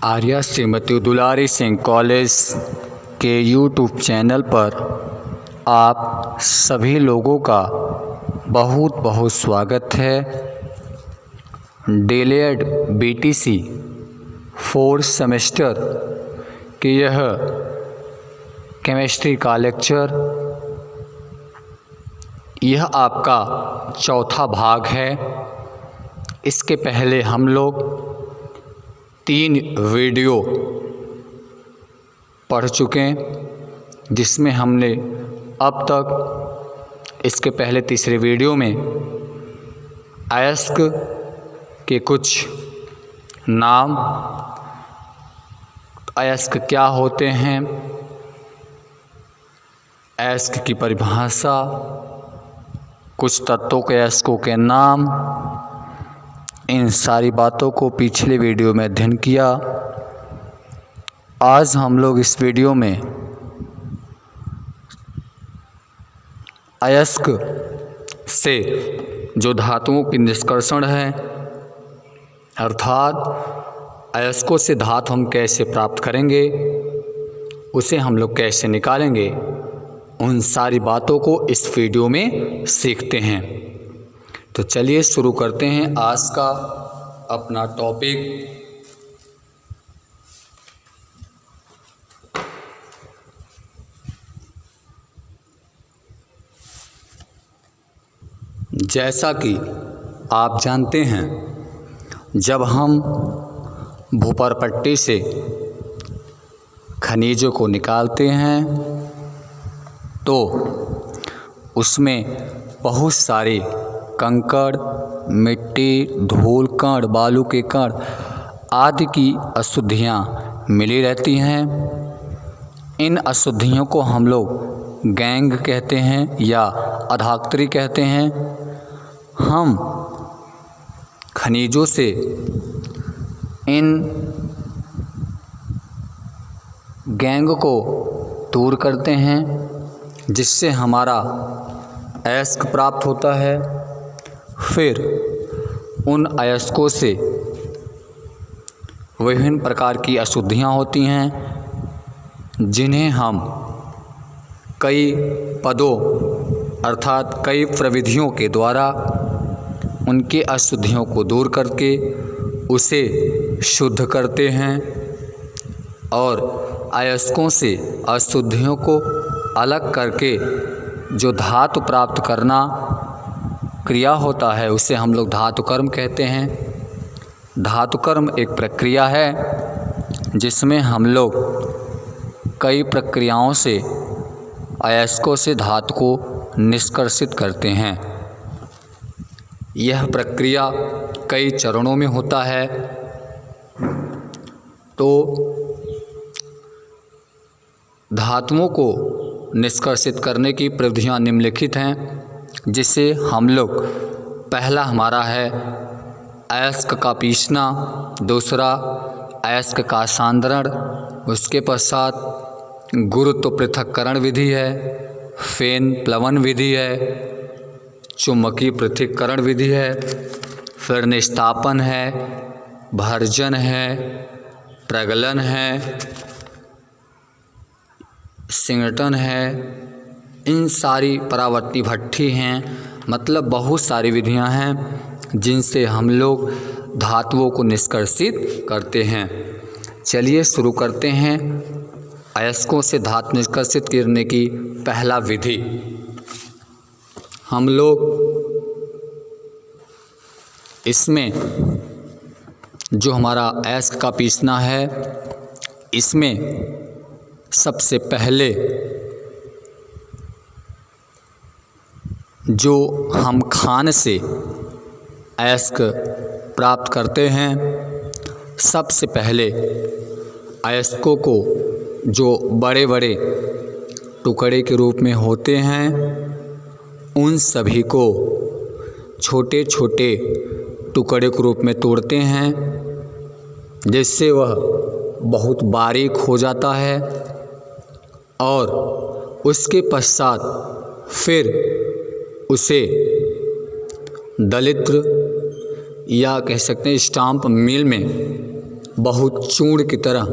आर्या श्रीमती दुलारी Singh college के YouTube channel पर आप सभी लोगों का बहुत बहुत स्वागत है। डीएलएड बीटीसी 4th सेमेस्टर के यह केमिस्ट्री का लेक्चर, यह आपका चौथा भाग है। इसके पहले हम लोग 3 वीडियो पढ़ चुके हैं, जिसमें हमने अब तक इसके पहले तीसरे वीडियो में अयस्क के कुछ नाम, अयस्क क्या होते हैं, अयस्क की परिभाषा, कुछ तत्वों के अयस्कों के नाम, इन सारी बातों को पिछले वीडियो में अध्ययन किया। आज हम लोग इस वीडियो में अयस्क से जो धातुओं की निष्कर्षण है, अर्थात अयस्कों से धातु हम कैसे प्राप्त करेंगे, उसे हम लोग कैसे निकालेंगे, उन सारी बातों को इस वीडियो में सीखते हैं। तो चलिए शुरू करते हैं आज का अपना टॉपिक। जैसा कि आप जानते हैं, जब हम भूपरपट्टी से खनिजों को निकालते हैं तो उसमें बहुत सारे कंकड़, मिट्टी, धूल कण, बालू के कण आदि की अशुद्धियाँ मिली रहती हैं। इन अशुद्धियों को हम लोग गैंग कहते हैं या अधाकत्री कहते हैं। हम खनिजों से इन गैंग को दूर करते हैं, जिससे हमारा अयस्क प्राप्त होता है। फिर उन अयस्कों से विभिन्न प्रकार की अशुद्धियाँ होती हैं, जिन्हें हम कई पदों अर्थात कई प्रविधियों के द्वारा उनके अशुद्धियों को दूर करके उसे शुद्ध करते हैं और अयस्कों से अशुद्धियों को अलग करके जो धातु प्राप्त करना क्रिया होता है, उसे हम लोग धातुकर्म कहते हैं। धातुकर्म एक प्रक्रिया है जिसमें हम लोग कई प्रक्रियाओं से अयस्कों से धातु को निष्कर्षित करते हैं। यह प्रक्रिया कई चरणों में होता है। तो धातुओं को निष्कर्षित करने की प्रविधियाँ निम्नलिखित हैं, जिसे हम लोग, पहला हमारा है अयस्क का पीसना, दूसरा अयस्क का सांद्रण, उसके पश्चात गुरुत्व पृथक्करण विधि है, फेन प्लवन विधि है, चुम्बकीय पृथक्करण विधि है, फिर निस्तापन है, भर्जन है, प्रगलन है, सिंगटन है। इन सारी परावर्ती भट्ठी हैं, मतलब बहुत सारी विधियां हैं जिनसे हम लोग धातुओं को निष्कर्षित करते हैं। चलिए शुरू करते हैं अयस्कों से धातु निष्कर्षित करने की पहला विधि। हम लोग इसमें जो हमारा अयस्क का पीसना है, इसमें सबसे पहले जो हम खान से अयस्क प्राप्त करते हैं, सबसे पहले अयस्कों को जो बड़े बड़े टुकड़े के रूप में होते हैं, उन सभी को छोटे छोटे टुकड़े के रूप में तोड़ते हैं, जिससे वह बहुत बारीक हो जाता है। और उसके पश्चात फिर उसे दलित्र या कह सकते हैं स्टाम्प मिल में बहुत चूर्ण की तरह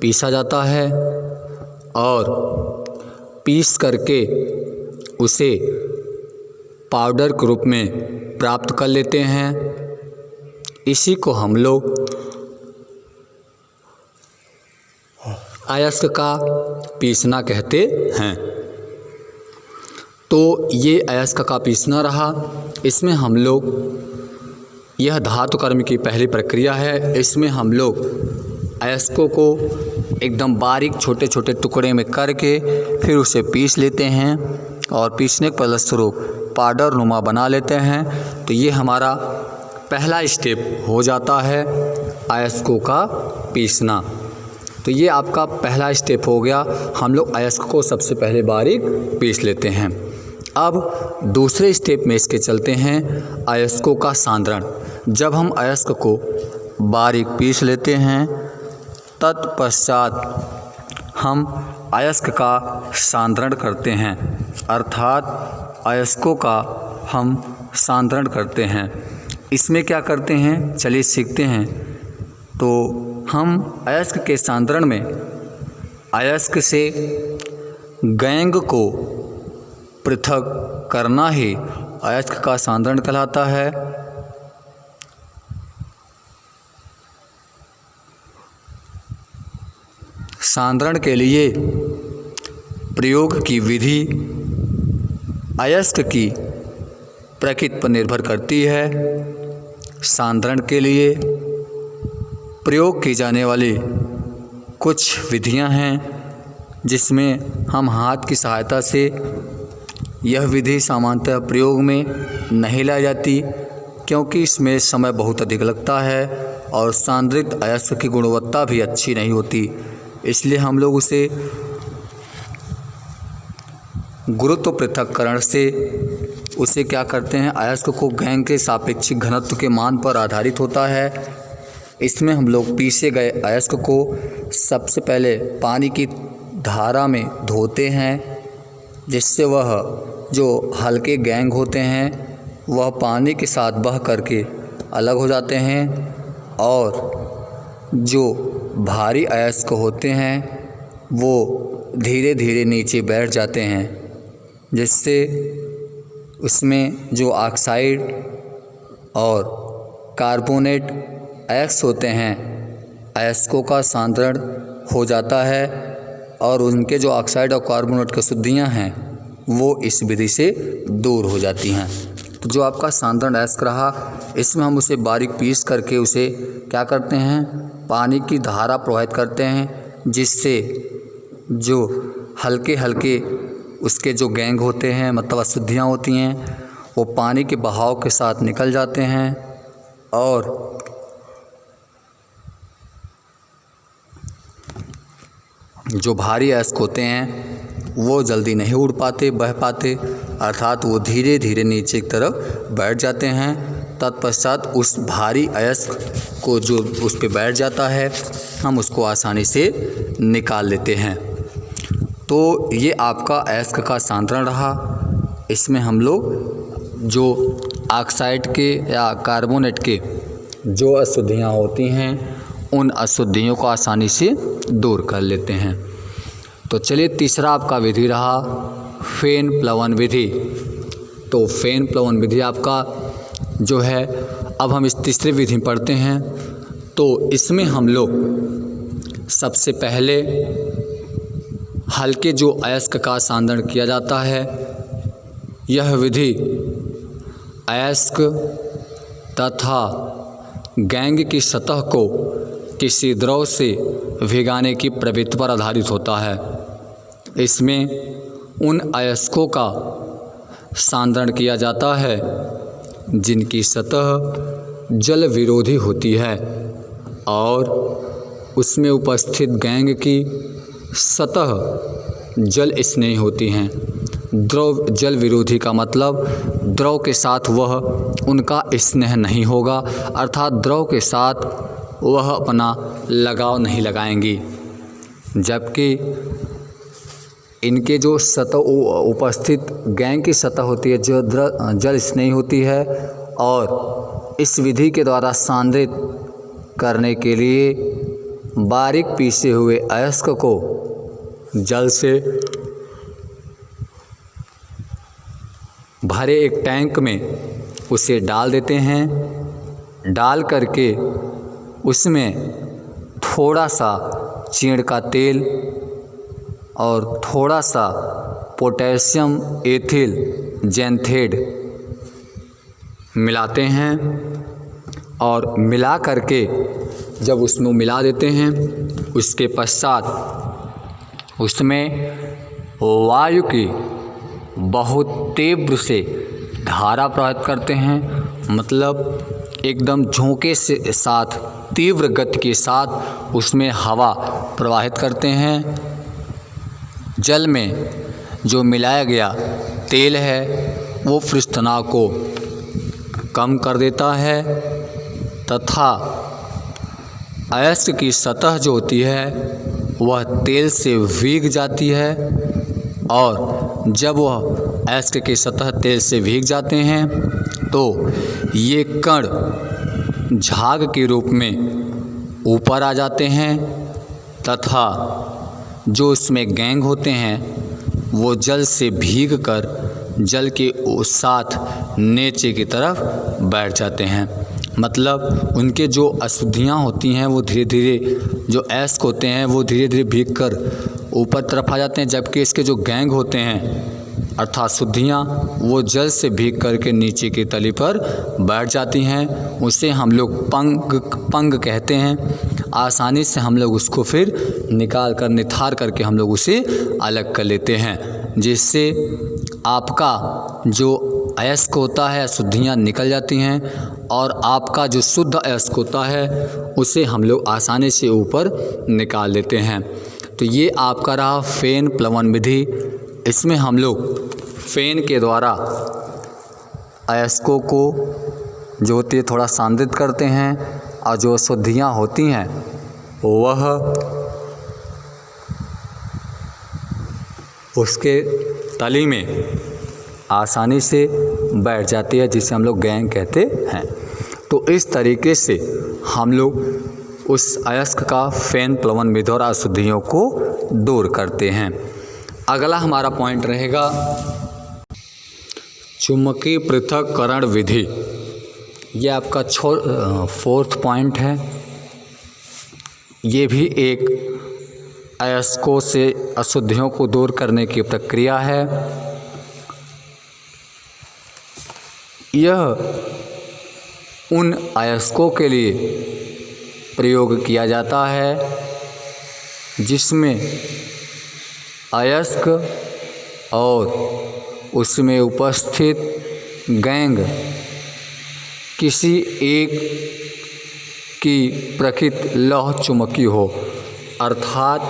पीसा जाता है और पीस करके उसे पाउडर के रूप में प्राप्त कर लेते हैं। इसी को हम लोग अयस्क का पीसना कहते हैं। तो ये अयस्क का पीसना रहा। इसमें हम लोग, यह धातु कर्म की पहली प्रक्रिया है। इसमें हम लोग अयस्कों को एकदम बारीक छोटे छोटे टुकड़े में करके फिर उसे पीस लेते हैं और पीसने के फलस्वरूप पाउडर नुमा बना लेते हैं। तो ये हमारा पहला स्टेप हो जाता है अयस्कों का पीसना। तो ये आपका पहला स्टेप हो गया। हम लोग अयस्क को सबसे पहले बारीक पीस लेते हैं। अब दूसरे स्टेप में इसके चलते हैं, अयस्कों का सांद्रण। जब हम अयस्क को बारीक पीस लेते हैं तत्पश्चात हम अयस्क का सांद्रण करते हैं, अर्थात अयस्कों का हम सांद्रण करते हैं। इसमें क्या करते हैं, चलिए सीखते हैं। तो हम अयस्क के सांद्रण में अयस्क से गैंग को पृथक करना ही अयस्क का सांद्रण कहलाता है। सांद्रण के लिए प्रयोग की विधि अयस्क की प्रकृति पर निर्भर करती है। सांद्रण के लिए प्रयोग की जाने वाली कुछ विधियां हैं जिसमें हम हाथ की सहायता से, यह विधि सामान्यतः प्रयोग में नहीं लाई जाती क्योंकि इसमें समय बहुत अधिक लगता है और सांद्रित अयस्क की गुणवत्ता भी अच्छी नहीं होती। इसलिए हम लोग उसे गुरुत्व पृथक्करण से उसे क्या करते हैं, अयस्क को गैंग के सापेक्षिक घनत्व के मान पर आधारित होता है। इसमें हम लोग पीसे गए अयस्क को सबसे पहले पानी की धारा में धोते हैं, जिससे वह जो हल्के गैंग होते हैं वह पानी के साथ बह करके अलग हो जाते हैं और जो भारी अयस्क होते हैं वो धीरे धीरे नीचे बैठ जाते हैं, जिससे उसमें जो ऑक्साइड और कार्बोनेट अयस्क होते हैं, अयस्कों का सांद्रण हो जाता है और उनके जो ऑक्साइड और कार्बोनेट की अशुद्धियाँ हैं वो इस विधि से दूर हो जाती हैं। तो जो आपका सांद्रण अयस्क रहा, इसमें हम उसे बारीक पीस करके उसे क्या करते हैं, पानी की धारा प्रवाहित करते हैं, जिससे जो हल्के हल्के उसके जो गैंग होते हैं, मतलब अशुद्धियाँ होती हैं, वो पानी के बहाव के साथ निकल जाते हैं और जो भारी अयस्क होते हैं वो जल्दी नहीं उड़ पाते, बह पाते, अर्थात वो धीरे धीरे नीचे की तरफ बैठ जाते हैं। तत्पश्चात उस भारी अयस्क को जो उस पे बैठ जाता है हम उसको आसानी से निकाल लेते हैं। तो ये आपका अयस्क का सांद्रण रहा। इसमें हम लोग जो ऑक्साइड के या कार्बोनेट के जो अशुद्धियाँ होती हैं उन अशुद्धियों को आसानी से दूर कर लेते हैं। तो चलिए तीसरा आपका विधि रहा फेन प्लवन विधि। तो फेन प्लवन विधि आपका जो है, अब हम इस तीसरी विधि पढ़ते हैं। तो इसमें हम लोग सबसे पहले हल्के जो अयस्क का सांद्रण किया जाता है, यह विधि अयस्क तथा गैंग की सतह को किसी द्रव से भिगाने की प्रवृत्ति पर आधारित होता है। इसमें उन अयस्कों का सांद्रण किया जाता है जिनकी सतह जल विरोधी होती है और उसमें उपस्थित गैंग की सतह जल स्नेही होती हैं। द्रव जल विरोधी का मतलब द्रव के साथ वह उनका स्नेह नहीं होगा, अर्थात द्रव के साथ वह अपना लगाव नहीं लगाएंगी, जबकि इनके जो सतह उपस्थित गैंग की सतह होती है जो जल स्नेही होती है और इस विधि के द्वारा सांद्रित करने के लिए बारीक पीसे हुए अयस्क को जल से भरे एक टैंक में उसे डाल देते हैं। डाल करके उसमें थोड़ा सा चीड़ का तेल और थोड़ा सा पोटेशियम एथिल जैंथेड मिलाते हैं और मिला करके जब उसमें मिला देते हैं, उसके पश्चात उसमें वायु की बहुत तीव्र से धारा प्रवाहित करते हैं। मतलब एकदम झोंके से साथ तीव्र गति के साथ उसमें हवा प्रवाहित करते हैं। जल में जो मिलाया गया तेल है वो पृष्ठतनाव को कम कर देता है तथा अयस्क की सतह जो होती है वह तेल से भीग जाती है और जब वह अयस्क की सतह तेल से भीग जाते हैं तो ये कण झाग के रूप में ऊपर आ जाते हैं तथा जो उसमें गैंग होते हैं वो जल से भीग कर जल के साथ नीचे की तरफ बैठ जाते हैं। मतलब उनके जो अशुद्धियाँ होती हैं वो धीरे धीरे, जो अयस्क होते हैं वो धीरे धीरे भीग कर ऊपर तरफ आ जाते हैं, जबकि इसके जो गैंग होते हैं अर्थात शुद्धियाँ वो जल से भीग करके नीचे की तली पर बैठ जाती हैं। उसे हम लोग पंग कहते हैं। आसानी से हम लोग उसको फिर निकाल कर निथार करके हम लोग उसे अलग कर लेते हैं, जिससे आपका जो अयस्क होता है अशुद्धियाँ निकल जाती हैं और आपका जो शुद्ध अयस्क होता है उसे हम लोग आसानी से ऊपर निकाल लेते हैं। तो ये आपका रहा फ़ेन प्लवन विधि। इसमें हम लोग फ़ेन के द्वारा अयस्कों को जो होती है थोड़ा सांद्रित करते हैं और जो अशुद्धियाँ होती हैं वह उसके तली में आसानी से बैठ जाती है, जिसे हम लोग गैंग कहते हैं। तो इस तरीके से हम लोग उस अयस्क का फ़ेन प्लवन विधि और अशुद्धियों को दूर करते हैं। अगला हमारा पॉइंट रहेगा चुम्बकीय पृथक्करण विधि। ये आपका 4th पॉइंट है। ये भी एक अयस्कों से अशुद्धियों को दूर करने की प्रक्रिया है। यह उन अयस्कों के लिए प्रयोग किया जाता है जिसमें अयस्क और उसमें उपस्थित गैंग किसी एक की प्रकृति लौह चुम्बकी हो। अर्थात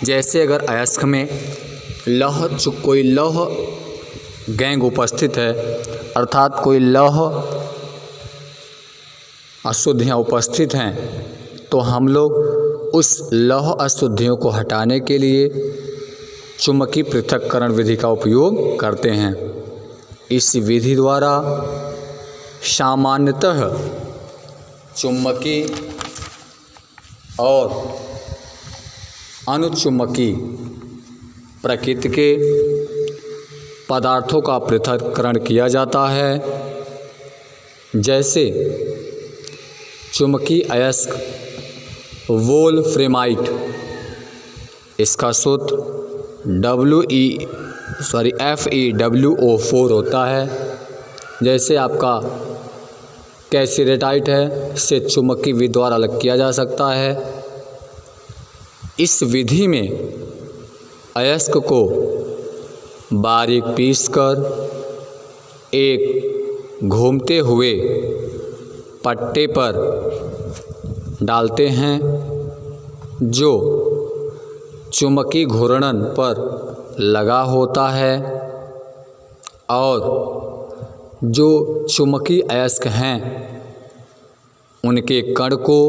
जैसे अगर अयस्क में कोई लौह गैंग उपस्थित है, अर्थात कोई लौह अशुद्धियाँ उपस्थित हैं, तो हम लोग उस लौह अशुद्धियों को हटाने के लिए चुम्बकीय पृथक्करण विधि का उपयोग करते हैं। इस विधि द्वारा सामान्यतः चुम्बकीय और अनुचुम्बकीय प्रकृति के पदार्थों का पृथक्करण किया जाता है। जैसे चुम्बकीय अयस्क वोल्फ्रेमाइट, इसका सूत्र FeWO4 होता है। जैसे आपका कैल्शियटाइट है, इसे चुम्बकीय विधि द्वारा अलग किया जा सकता है। इस विधि में अयस्क को बारीक पीसकर एक घूमते हुए पट्टे पर डालते हैं, जो चुम्बकीय घूर्णन पर लगा होता है, और जो चुम्बकीय अयस्क हैं उनके कण को,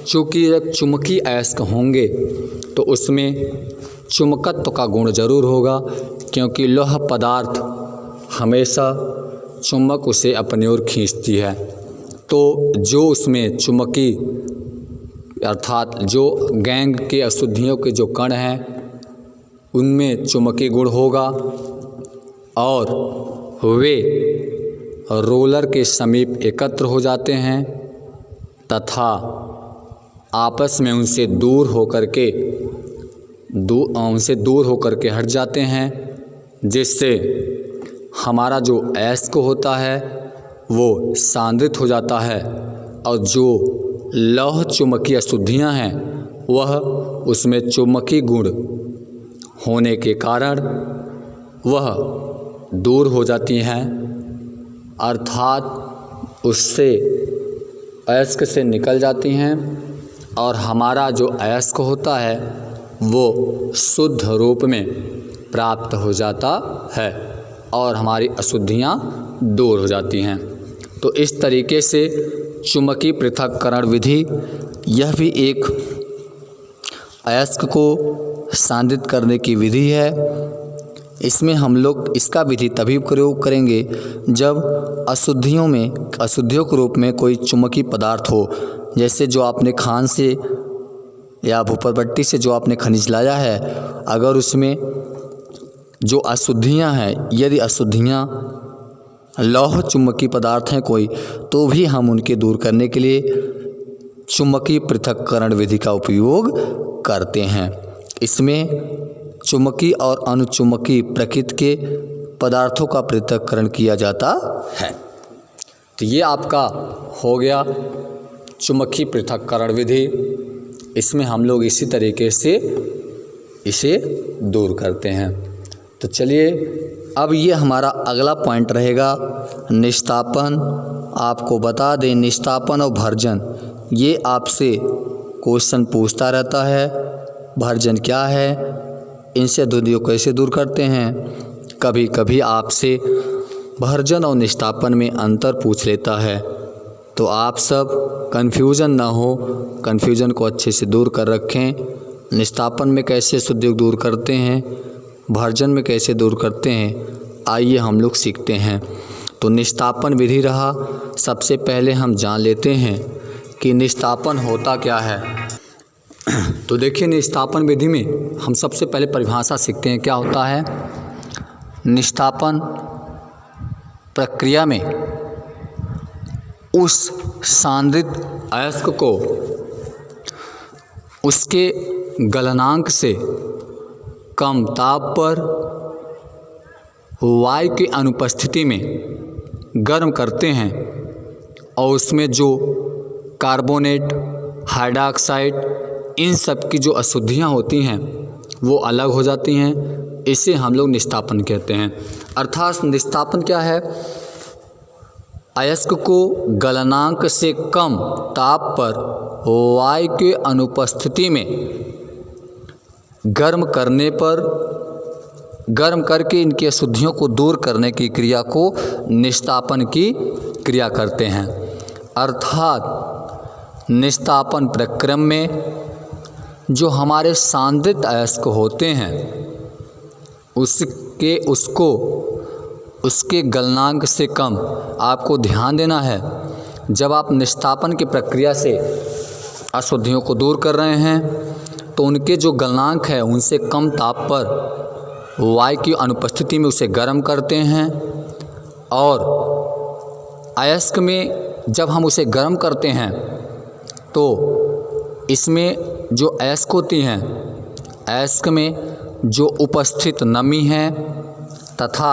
चूँकि जब चुम्बकीय अयस्क होंगे तो उसमें चुम्बकत्व का गुण जरूर होगा, क्योंकि लौह पदार्थ हमेशा चुम्बक उसे अपनी ओर खींचती है। तो जो उसमें चुंबकीय अर्थात जो गैंग के अशुद्धियों के जो कण हैं उनमें चुंबकीय गुण होगा और वे रोलर के समीप एकत्र हो जाते हैं तथा आपस में उनसे दूर होकर के हट जाते हैं, जिससे हमारा जो अयस्क होता है वो सांद्रित हो जाता है और जो लौह चुंबकीय अशुद्धियाँ हैं वह उसमें चुंबकीय गुण होने के कारण वह दूर हो जाती हैं, अर्थात उससे अयस्क से निकल जाती हैं और हमारा जो अयस्क होता है वो शुद्ध रूप में प्राप्त हो जाता है और हमारी अशुद्धियाँ दूर हो जाती हैं। तो इस तरीके से चुंबकीय पृथक्करण विधि यह भी एक अयस्क को सांद्रित करने की विधि है। इसमें हम लोग इसका विधि तभी प्रयोग करेंगे जब अशुद्धियों के रूप में कोई चुंबकीय पदार्थ हो, जैसे जो आपने खान से या भूपरपट्टी से जो आपने खनिज लाया है, अगर उसमें जो अशुद्धियां हैं, यदि अशुद्धियां लौह चुंबकीय पदार्थ हैं कोई, तो भी हम उनके दूर करने के लिए चुंबकीय पृथक्करण विधि का उपयोग करते हैं। इसमें चुंबकीय और अनुचुंबकीय प्रकृति के पदार्थों का पृथक्करण किया जाता है। तो ये आपका हो गया चुंबकीय पृथक्करण विधि। इसमें हम लोग इसी तरीके से इसे दूर करते हैं। तो चलिए अब ये हमारा अगला पॉइंट रहेगा निस्तापन। आपको बता दें निस्तापन और भर्जन ये आपसे क्वेश्चन पूछता रहता है। भर्जन क्या है, इनसे अशुद्धियों को कैसे दूर करते हैं। कभी कभी आपसे भर्जन और निस्तापन में अंतर पूछ लेता है, तो आप सब कन्फ्यूज़न ना हो, कन्फ्यूज़न को अच्छे से दूर कर रखें। निस्तापन में कैसे अशुद्धियों दूर करते हैं, भर्जन में कैसे दूर करते हैं, आइए हम लोग सीखते हैं। तो निस्तापन विधि रहा। सबसे पहले हम जान लेते हैं कि निस्तापन होता क्या है। तो देखिए निस्तापन विधि में हम सबसे पहले परिभाषा सीखते हैं क्या होता है। निस्तापन प्रक्रिया में उस सांद्रित अयस्क को उसके गलनांक से कम ताप पर वायु की अनुपस्थिति में गर्म करते हैं और उसमें जो कार्बोनेट, हाइड्रोक्साइड, इन सब की जो अशुद्धियाँ होती हैं वो अलग हो जाती हैं। इसे हम लोग निस्तापन कहते हैं। अर्थात निस्तापन क्या है, अयस्क को गलनांक से कम ताप पर वायु के अनुपस्थिति में गर्म करके इनकी अशुद्धियों को दूर करने की क्रिया को निस्तापन की क्रिया करते हैं। अर्थात निस्तापन प्रक्रम में जो हमारे सांद्रित अयस्क होते हैं उसके गलनांक से कम, आपको ध्यान देना है जब आप निस्तापन की प्रक्रिया से अशुद्धियों को दूर कर रहे हैं तो उनके जो गलनांक है उनसे कम ताप पर वायु की अनुपस्थिति में उसे गर्म करते हैं। और अयस्क में जब हम उसे गर्म करते हैं तो इसमें जो अयस्क होती हैं, अयस्क में जो उपस्थित नमी है तथा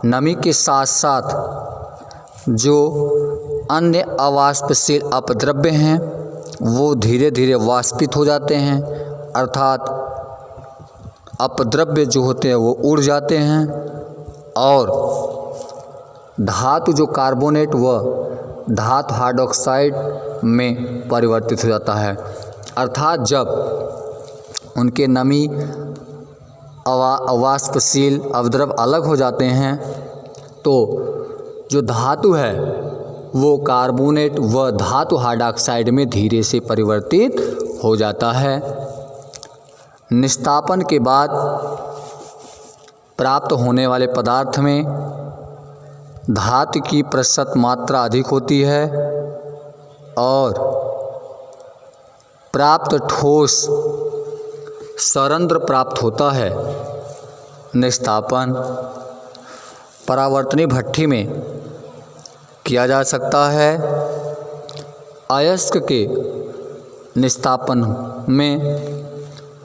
नमी के साथ साथ जो अन्य अवाष्पशील अपद्रव्य हैं वो धीरे धीरे वाष्पित हो जाते हैं। अर्थात अपद्रव्य जो होते हैं वो उड़ जाते हैं और धातु जो कार्बोनेट व धातु हाइड्रोक्साइड में परिवर्तित हो जाता है। अर्थात जब उनके नमी अवाष्पशील अवद्रव्य अलग हो जाते हैं तो जो धातु है वो कार्बोनेट व धातु हाइड्रोक्साइड में धीरे से परिवर्तित हो जाता है। निस्तापन के बाद प्राप्त होने वाले पदार्थ में धातु की प्रतिशत मात्रा अधिक होती है और प्राप्त ठोस सरंध्र प्राप्त होता है। निस्तापन परावर्तनीय भट्ठी में किया जा सकता है। अयस्क के निस्तापन में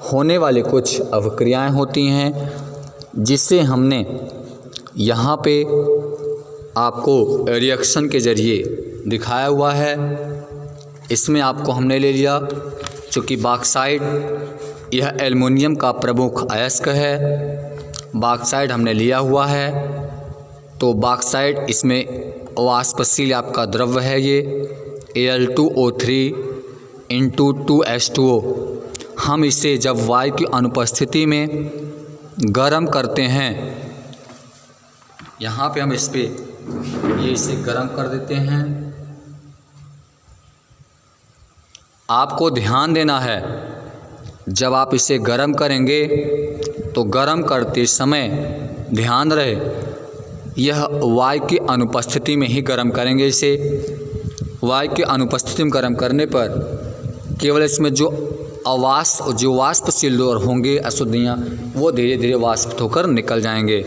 होने वाली कुछ अभिक्रियाएं होती हैं जिसे हमने यहाँ पे आपको रिएक्शन के ज़रिए दिखाया हुआ है। इसमें आपको हमने ले लिया, चूँकि बॉक्साइट यह एल्युमिनियम का प्रमुख अयस्क है, बॉक्साइट हमने लिया हुआ है। तो बॉक्साइट इसमें वाष्पशील आपका द्रव्य है, ये Al2O3 × 2H2O। हम इसे जब वायु की अनुपस्थिति में गर्म करते हैं, यहाँ पे हम इसे गर्म कर देते हैं। आपको ध्यान देना है, जब आप इसे गर्म करेंगे तो गर्म करते समय ध्यान रहे यह वायु की अनुपस्थिति में ही गर्म करेंगे। इसे वायु की अनुपस्थिति में गर्म करने पर केवल इसमें जो वाष्पशील होंगे अशुद्धियाँ वो धीरे धीरे वाष्पित होकर निकल जाएंगे।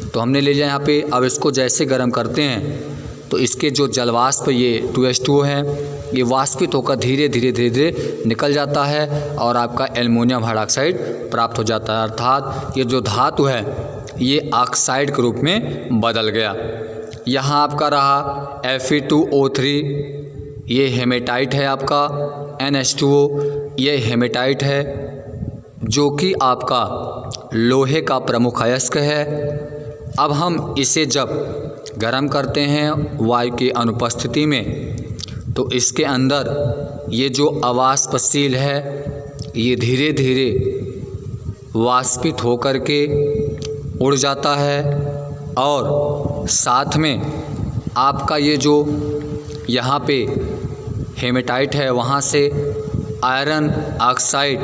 तो हमने ले लिया यहाँ पे। अब इसको जैसे गर्म करते हैं तो इसके जो जलवाष्प ये 2H2O है, ये वाष्पित होकर धीरे धीरे निकल जाता है और आपका एल्युमिनियम हाइड्रॉक्साइड प्राप्त हो जाता है। अर्थात ये जो धातु है ये ऑक्साइड के रूप में बदल गया। यहाँ आपका रहा Fe2O3, ये हेमेटाइट है आपका। NH2O ये हेमेटाइट है जो कि आपका लोहे का प्रमुख अयस्क है। अब हम इसे जब गर्म करते हैं वायु की अनुपस्थिति में तो इसके अंदर ये जो अवाष्पशील है ये धीरे धीरे वाष्पित होकर के उड़ जाता है और साथ में आपका ये जो यहाँ पे हेमेटाइट है वहाँ से आयरन ऑक्साइड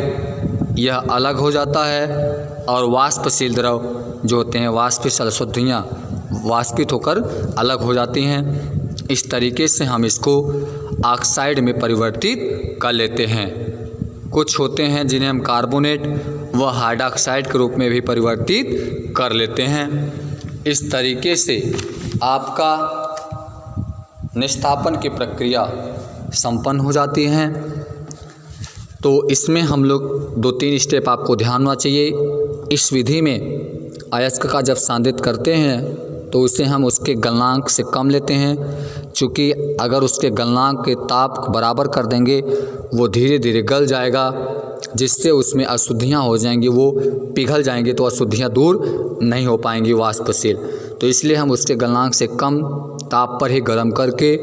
यह अलग हो जाता है और वाष्पशील द्रव जो होते हैं वाष्पशील अशुद्धियाँ वाष्पित होकर अलग हो जाती हैं। इस तरीके से हम इसको ऑक्साइड में परिवर्तित कर लेते हैं। कुछ होते हैं जिन्हें हम कार्बोनेट व हाइड्रॉक्साइड के रूप में भी परिवर्तित कर लेते हैं। इस तरीके से आपका निस्तापन की प्रक्रिया संपन्न हो जाती है। तो इसमें हम लोग 2-3 स्टेप आपको ध्यान होना चाहिए। इस विधि में अयस्क का जब सांद्रित करते हैं तो उसे हम उसके गलनांक से कम लेते हैं, चूँकि अगर उसके गलनांक के ताप को बराबर कर देंगे वो धीरे धीरे गल जाएगा, जिससे उसमें अशुद्धियाँ हो जाएंगी, वो पिघल जाएंगी तो अशुद्धियाँ दूर नहीं हो पाएंगी वाष्पशील। तो इसलिए हम उसके गलनांक से कम ताप पर ही गर्म करके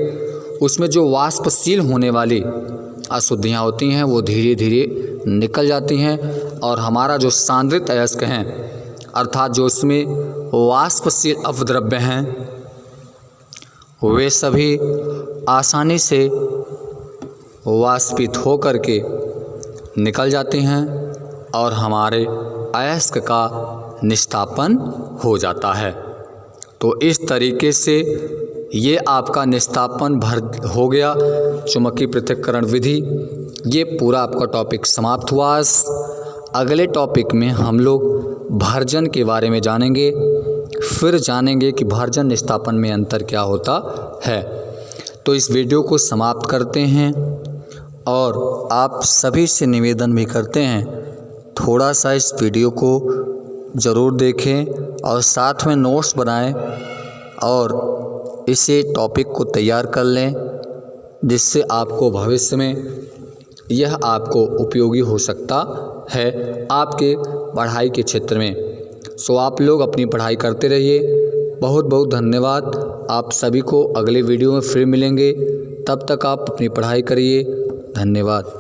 उसमें जो वाष्पशील होने वाली अशुद्धियाँ होती हैं वो धीरे धीरे निकल जाती हैं और हमारा जो सांद्रित अयस्क हैं अर्थात जो उसमें वाष्पशील अपद्रव्य हैं वे सभी आसानी से वाष्पित होकर के निकल जाते हैं और हमारे अयस्क का निस्तापन हो जाता है। तो इस तरीके से ये आपका निस्तापन हो गया, चुंबकीय पृथक्करण विधि। ये पूरा आपका टॉपिक समाप्त हुआ। अगले टॉपिक में हम लोग भर्जन के बारे में जानेंगे, फिर जानेंगे कि भर्जन निस्तापन में अंतर क्या होता है। तो इस वीडियो को समाप्त करते हैं और आप सभी से निवेदन भी करते हैं थोड़ा सा इस वीडियो को ज़रूर देखें और साथ में नोट्स बनाएं और इसे टॉपिक को तैयार कर लें, जिससे आपको भविष्य में यह आपको उपयोगी हो सकता है आपके पढ़ाई के क्षेत्र में। सो आप लोग अपनी पढ़ाई करते रहिए। बहुत बहुत धन्यवाद। आप सभी को अगले वीडियो में फिर मिलेंगे। तब तक आप अपनी पढ़ाई करिए। धन्यवाद।